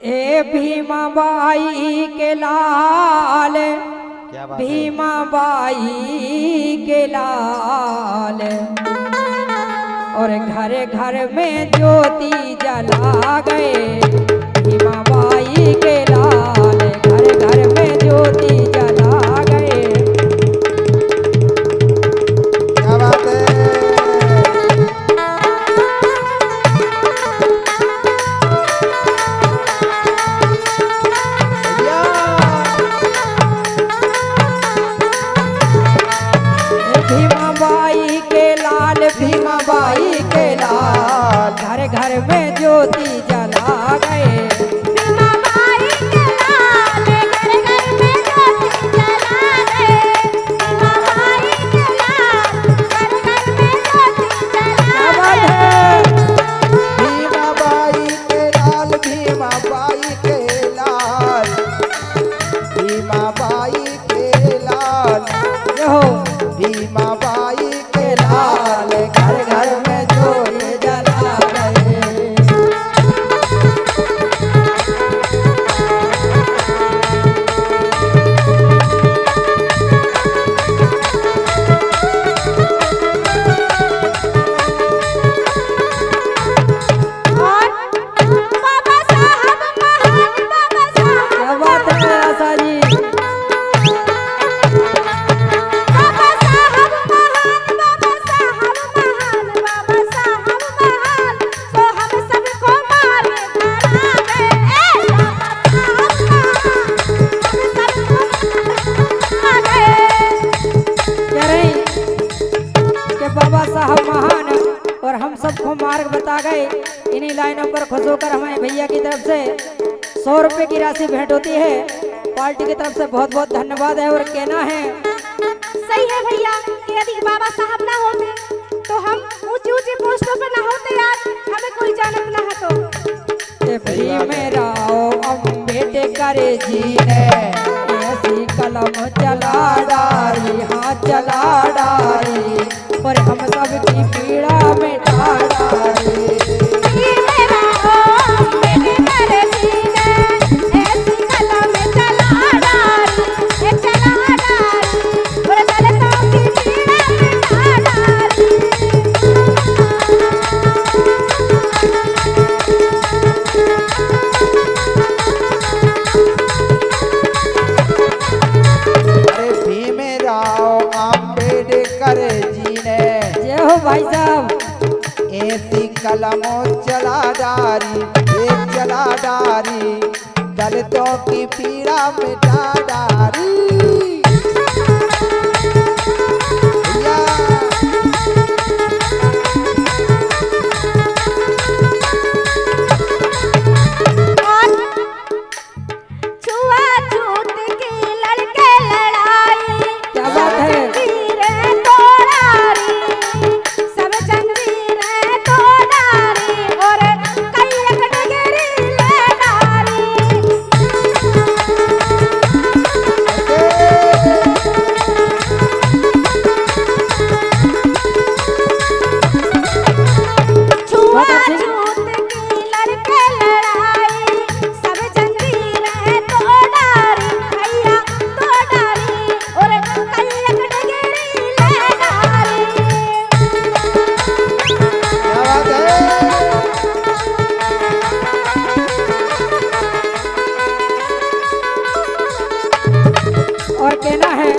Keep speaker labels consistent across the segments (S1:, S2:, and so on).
S1: ए Bhima by के लाल, Bhima by के लाल, और घर घर में ज्योति जला गए। भीमा बाई के लाल, घर घर में ज्योति जला गए।
S2: क्या बात है।
S1: भीमा बाई के लाल, भीमा बाई के लाल, घर घर में ज्योति जला गए।
S3: भीमा बाई के लाल, घर घर में ज्योति जला गए। भीमा बाई के लाल, घर घर में ज्योति जला गए।
S2: भीमा बाई के लाल, भीमा बाई के लाल, भीमा बाई के लाल, भीमा बाई के लाल, घर घर में ज्योति जला गए।
S3: और बाबा साहब महान, बाबा साहब
S1: क्या बात है आशा जी।
S3: बाबा साहब महान, बाबा साहब महान, बाबा साहब महान, तो हम सबको मार धरा गए। बाबा साहब महान, हम सबको मार गए।
S1: कह रही कि बाबा साहब महान और हम सबको मार्ग बता गए। इन्हीं लाइनों पर खुश होकर हमें भैया की तरफ से 100 रुपए की राशि भेंट होती है। पार्टी की तरफ से बहुत बहुत धन्यवाद है। और कहना है
S3: सही है भैया कि यदि बाबा साहब ना होते तो हम ऊंची ऊंची पोस्टों पर ना होते यार, हमें कोई जानत ना है तो।
S1: मेरा अम्बेडकर जी ने ऐसी कलम चला डाली, हाँ चला डाली, और हम सबकी पीड़ा मिटा डाली।
S3: ये मेरा अम्बेडकर जी ने ऐसी कलम चला डाली, और दलितों की पीड़ा मिटा डाली।
S2: अरे भीमराव अम्बेडकर जी ने
S1: जय हो भाई साहब।
S2: ऐसी कलमों चला डारी, एक चला डारी, दलितों की पीड़ा मिटा डारी। भैया
S3: और छुआछूत की लड़के लड़ाई,
S1: क्या बात है।
S3: जंजीरें तोड़ारी, सब जंजीरें तोड़ारी, और कई एक डिग्री ले डारी। छुआछूत की लड़के लड़ाई, सब जंजीरें तोड़ारी, भैया तोड़ारी, और कई एक डिग्री ले डारी।
S2: क्या बात है।
S1: और कहना है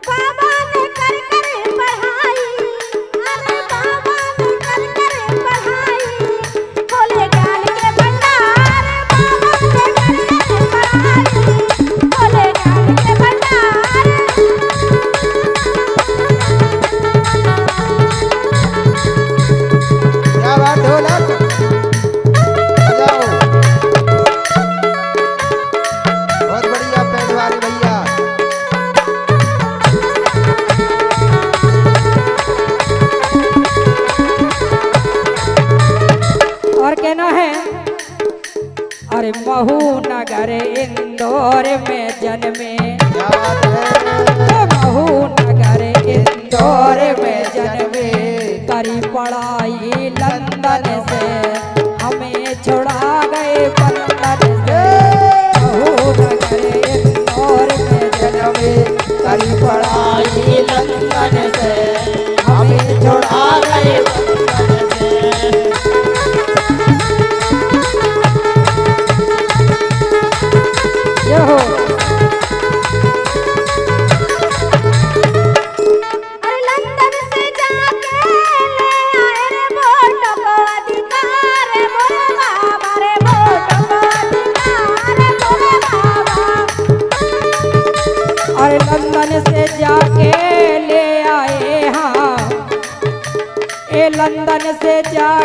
S3: बाबा ने कर कर पढ़ाई, अरे बाबा ने कर कर पढ़ाई, बोले ज्ञान के भंडार। बाबा ने कर कर पढ़ाई, बोले ज्ञान के भंडार।
S2: क्या बात ढोलक बजाओ। बहुत बढ़िया पैडवारी भैया।
S1: और कहना है अरे महू नगर इंदौर में जन्मे,
S2: क्या बात है।
S1: महू नगर इंदौर में जन्मे, करी पढ़ाई लंदन से, हमें छुड़ा गए बंधन से।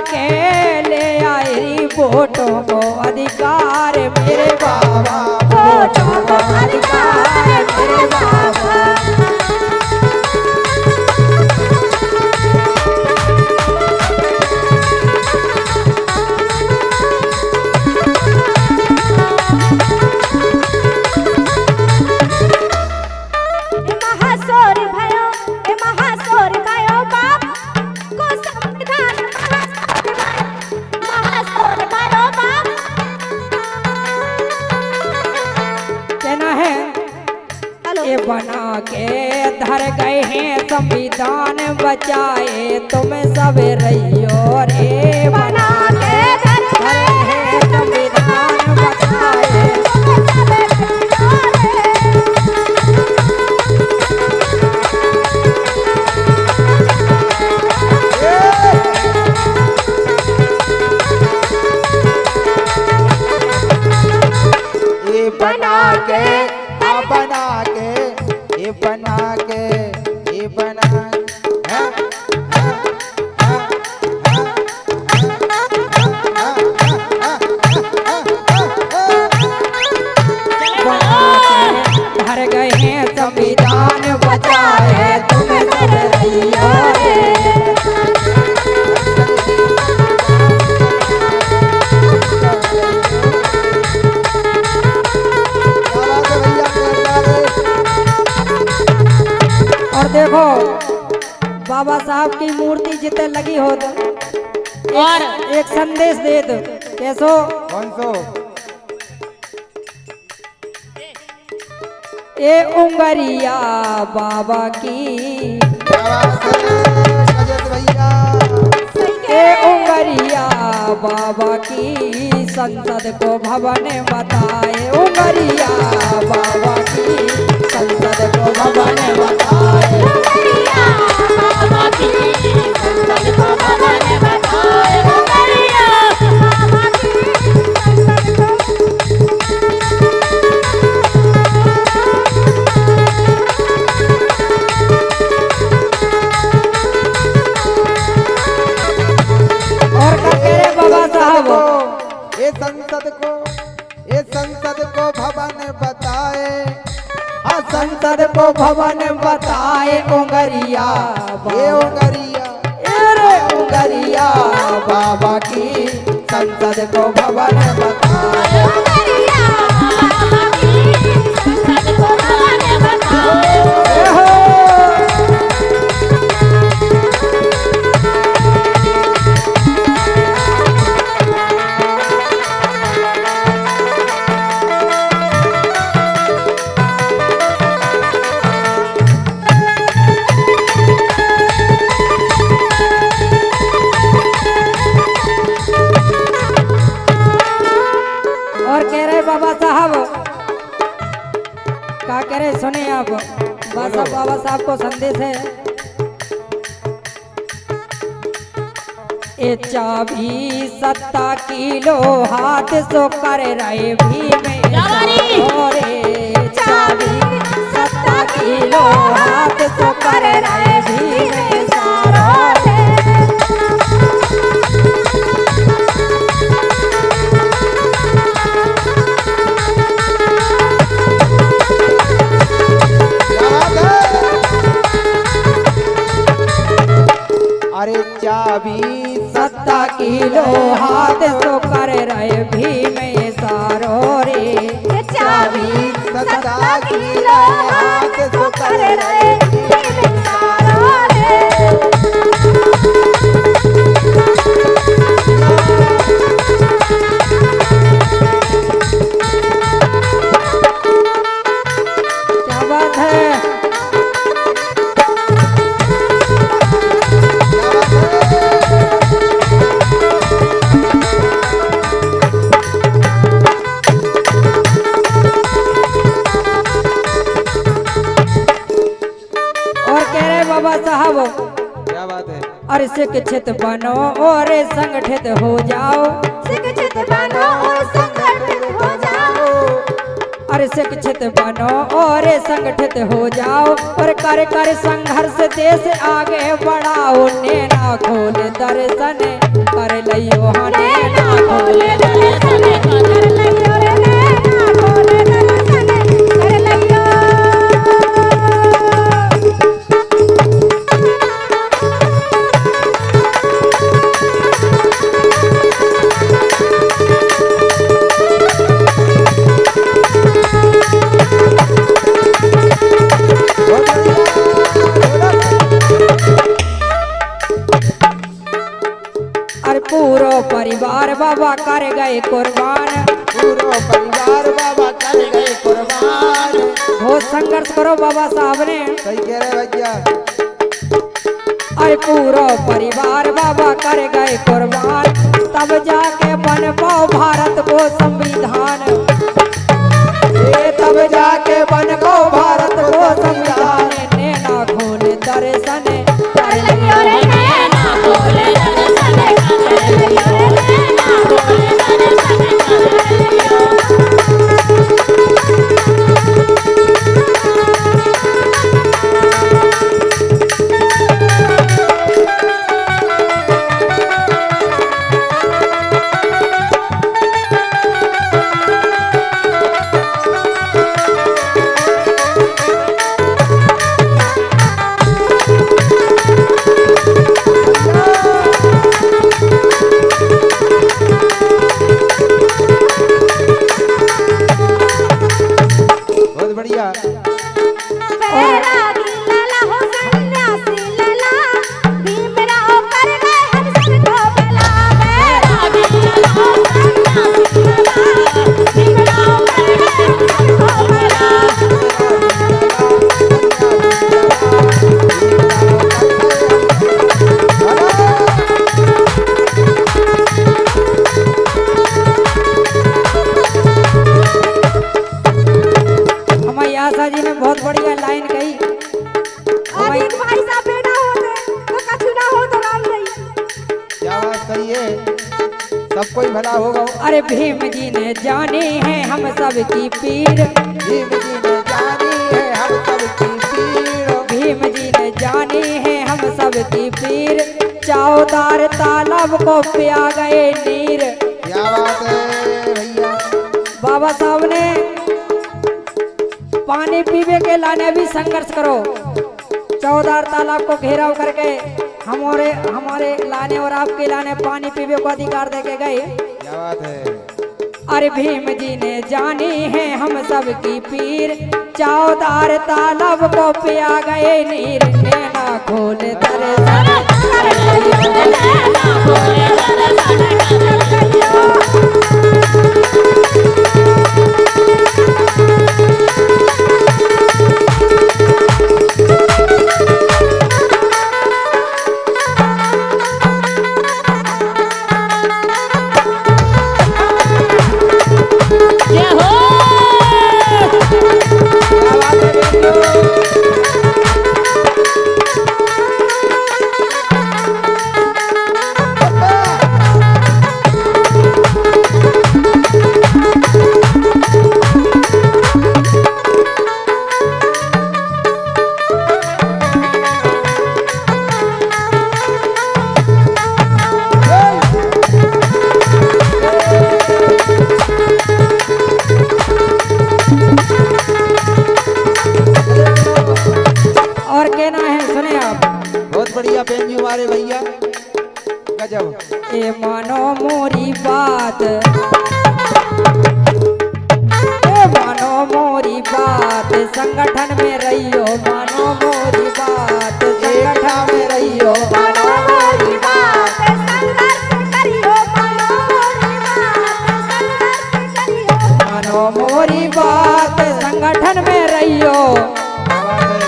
S1: के ले आए रिपोर्टों को अधिकार मेरे बाबा,
S3: वोटों को अधिकार मेरे बाबा। ए महासौर भयो, ए महासौर भयो बाप को संविधान महासौर भयो बाप।
S1: कहना है
S3: हेलो
S1: ये बना के धर गए हैं संविधान बचाए तुम सब रहियो रे,
S3: बना के धर
S1: धर है संविधान बचाए।
S2: ये बना के, हाँ बना के, ये बना के, ये बना हाँ, हाँ, हाँ, हाँ, हाँ, हाँ,
S1: धर गए हैं संविधान बचाए तुम सब रहियो रे। और देखो बाबा साहब की मूर्ति जितने लगी हो तो और एक संदेश दे दो कैसो।
S2: कौन सो?
S1: ए उंगरिया बाबा की,
S2: क्या बात है अजय भैया?
S1: ए उंगरिया बाबा की संसद को भवन बताए, उंगरिया बाबा की संसद को भवन बताए।
S3: उंगरिया बाबा की संसद को भवन बताए, उंगरिया बाबा की संसद को।
S1: और क्या कह रहे बाबा साहब?
S2: ये संसद को भवन बताए, हाँ
S1: संसद को भवन बताए उंगरिया
S2: ये
S1: बाबा,
S2: उंगरिया
S1: रे उंगरिया बाबा की संसद को भवन बताए।
S3: उंगरिया बाबा की संसद को भवन बताए।
S1: और कह रहे बाबा साहब, क्या कह रहे सुने आप? बाबा साहब को संदेश है, ए चाबी सत्ता किलो हाथ सो कर रहे भी में और चाबी सत्ता किलो हाथ सो कर रहे भी में सारो रे।
S2: अरे चाबी
S1: सत्ता किलो हाथ सो कर रहे भी में सारो रे।
S3: चाबी
S2: सत्ता किलो हाथ सो कर
S3: रहे सारो रे।
S1: क्या बात है? और कह रहे बाबा साहब,
S2: क्या बात है?
S1: अरे शिक्षित बनो और संगठित हो जाओ,
S3: शिक्षित बनो और संगठित हो जाओ।
S1: अरे शिक्षित बनो और संगठित हो जाओ और कर संघर्ष देश आगे बढ़ाओ। नैना खोल दर्शन कर लियो हने
S3: नैना
S1: ना
S3: खोले
S1: खोले
S3: दर्शन कर लियो रे नैना खोले दर्शन कर लियो।
S2: बहुत बढ़िया।
S1: अरे पूरो परिवार बाबा कर गए कुर्बान।
S2: पूरा परिवार बाबा कर गए कुर्बान।
S1: बहुत संघर्ष करो बाबा साहब ने।
S2: सही कह रहे भैया।
S1: अरे पूरो परिवार बाबा कर गए कुर्बान, तब जाके बन पाओ भारत को संविधान। ये तब जाके बन पाओ भारत को संविधान। नैना खोले दर्शन कर लियो रे
S3: नैना खोले दर्शन कर लियो रे नैना खोले दर्शन कर लियो।
S2: बहुत बढ़िया।
S3: बैरागी लला हो सन्यासी लला, भीमराव कर गए हम सबको भला। बैरागी लला हो सन्यासी लला, भीमराव कर गए हम सबको भला।
S1: हमारी आशा जी ने बहुत बढ़िया लाइन कही।
S3: आदि भाई साहब बेटा होते तो कछु ना हो तो राम नहीं।
S2: क्या बात सही है। सबको ही भला होगा।
S1: अरे भीम जी ने जानी है हम सब की पीर।
S2: भीम जी ने जानी है हम सब की पीड़।
S1: भीम जी ने जानी है हम सब की पीर, चौदार तालाब को पिया गए नीर।
S2: क्या बात है भैया।
S1: बाबा साहब ने पानी पीवे के लाने भी संघर्ष करो। चौदार तालाब को घेराव करके हमारे लाने और आपके लाने पानी पीवे को अधिकार दे के गए।
S2: क्या बात है।
S1: अरे भीम जी ने जानी है हम सब की पीर, चौदार तालाब को पिया गए नीर। नैना खोले दर्शन
S3: कर लियो रे नैना खोले दर्शन कर लियो।
S2: क्या बात है बेटियों।
S1: और कहना है सुने आप।
S2: बहुत बढ़िया बहन जी हमारे भैया। गजब।
S1: ए मानो मोरी बात, ए मानो मोरी बात, संगठन में रहियो। मानो मोरी बात, संगठन में रहियो।
S3: मानो मोरी बात संघर्ष करियो। मानो मोरी बात संघर्ष करियो।
S1: मानो मोरी बात, संगठन में रहियो।
S2: क्या बात है।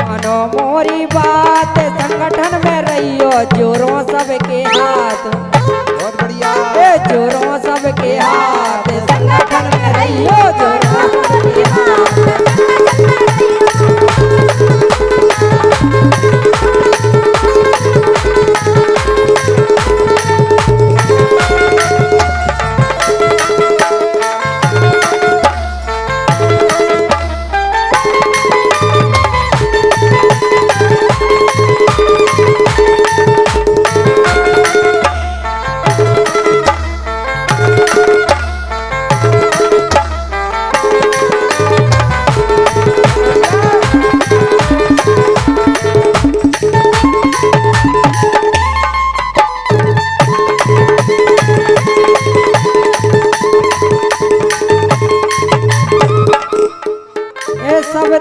S1: मानो मोरी बात, संगठन में रहियो। जोरों सबके हाथ,
S2: बहुत बढ़िया।
S1: ए जोरों सबके हाथ, संगठन में रहियो। जोरों सबके हाथ।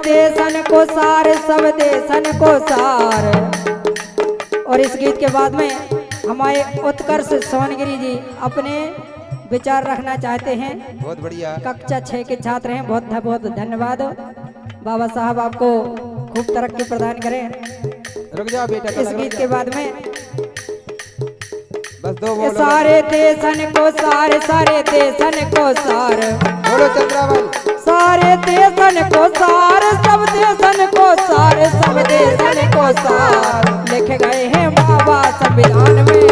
S1: देशन को सार, सब देशन को सार। और इस गीत के बाद में हमारे उत्कर्ष सोनगिरी जी अपने विचार रखना चाहते हैं।
S2: बहुत बढ़िया।
S1: कक्षा 6 के छात्र हैं। बहुत बहुत धन्यवाद। बाबा साहब आपको खूब तरक्की प्रदान करें।
S2: रुक जा बेटा।
S1: इस गीत के बाद में
S2: बस दो बोलो।
S1: सारे देशन को सार, सारे देशन को सार,
S2: बोलो चंद्रावल।
S1: सारे देशन को सार, सब देशन को सार, सब देशन को सार लिखे गए हैं बाबा संविधान में।